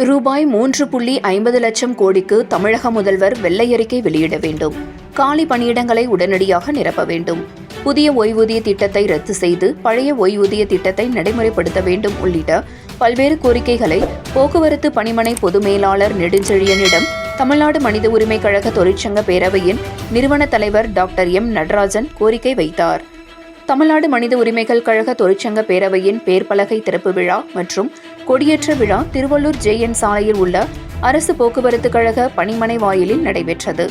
ரூபாய் 3.50 லட்சம் கோடிக்கு தமிழக முதல்வர் வெள்ளை அறிக்கை வெளியிட வேண்டும். காலி பணியிடங்களை உடனடியாக நிரப்ப வேண்டும். புதிய ஓய்வூதிய திட்டத்தை ரத்து செய்து பழைய ஓய்வூதிய திட்டத்தை நடைமுறைப்படுத்த வேண்டும் உள்ளிட்ட பல்வேறு கோரிக்கைகளை போக்குவரத்து பணிமனை பொது மேலாளர் நெடுஞ்செழியனிடம் தமிழ்நாடு மனித உரிமை கழக தொழிற்சங்க பேரவையின் நிறுவன தலைவர் டாக்டர் எம் நடராஜன் கோரிக்கை வைத்தார். தமிழ்நாடு மனித உரிமைகள் கழக தொழிற்சங்க பேரவையின் பேர்பலகை திறப்பு விழா மற்றும் கொடியேற்ற விழா திருவள்ளூர் ஜேஎன் சாலையில் உள்ள அரசு போக்குவரத்து கழக பணிமனை வாயிலில் நடைபெற்றது.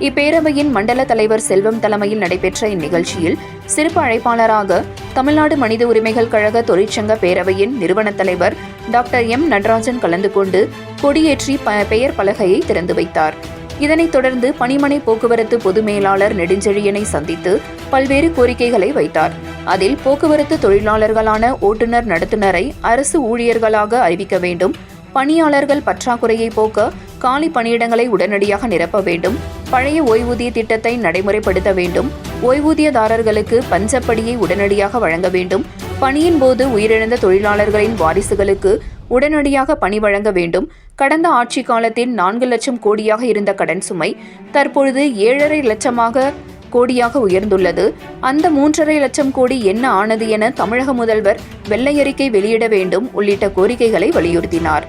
இப்பேரவையின் மண்டல தலைவர் செல்வம் தலைமையில் நடைபெற்ற இந்நிகழ்ச்சியில் சிறப்பு அழைப்பாளராக தமிழ்நாடு மனித உரிமைகள் கழக தொழிற்சங்க பேரவையின் நிறுவன தலைவர் டாக்டர் எம் நடராஜன் கலந்து கொண்டு கொடியேற்றி பெயர் பலகையை திறந்து வைத்தார். இதனைத் தொடர்ந்து பணிமனை போக்குவரத்து பொது மேலாளர் நெடுஞ்செழியனை சந்தித்து பல்வேறு கோரிக்கைகளை வைத்தார். அதில் போக்குவரத்து தொழிலாளர்களான ஓட்டுநர் நடத்துனரை அரசு ஊழியர்களாக அறிவிக்க வேண்டும், பணியாளர்கள் பற்றாக்குறையை போக்க காலி பணியிடங்களை உடனடியாக நிரப்ப வேண்டும், பழைய ஓய்வூதிய திட்டத்தை நடைமுறைப்படுத்த வேண்டும், ஓய்வூதியதாரர்களுக்கு பஞ்சப்படியை உடனடியாக வழங்க வேண்டும், பணியின் போது உயிரிழந்த தொழிலாளர்களின் வாரிசுகளுக்கு உடனடியாக பணி வழங்க வேண்டும். கடந்த ஆட்சி காலத்தில் 4 லட்சம் கோடியாக இருந்த கடன் சுமை தற்பொழுது 7.5 லட்சமாக கோடியாக உயர்ந்துள்ளது. அந்த 3.5 லட்சம் கோடி என்ன ஆனது என தமிழக முதல்வர் வெள்ளை அறிக்கை வெளியிட வேண்டும் உள்ளிட்ட கோரிக்கைகளை வலியுறுத்தினார்.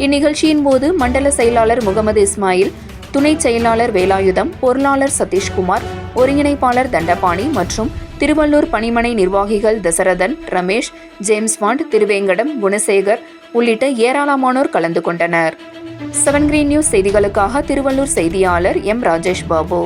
இந்நிகழ்ச்சியின் போது மண்டல செயலாளர் முகமது இஸ்மாயில், துணை செயலாளர் வேலாயுதம், பொருளாளர் சதீஷ்குமார், ஒருங்கிணைப்பாளர் தண்டபாணி மற்றும் திருவள்ளூர் பணிமனை நிர்வாகிகள் தசரதன், ரமேஷ், ஜேம்ஸ் பாண்ட், திருவேங்கடம், குணசேகர் உள்ளிட்ட ஏராளமானோர் கலந்து கொண்டனர். 7 Green நியூஸ் செய்திகளுக்காக திருவள்ளூர் செய்தியாளர் எம் ராஜேஷ் பாபு.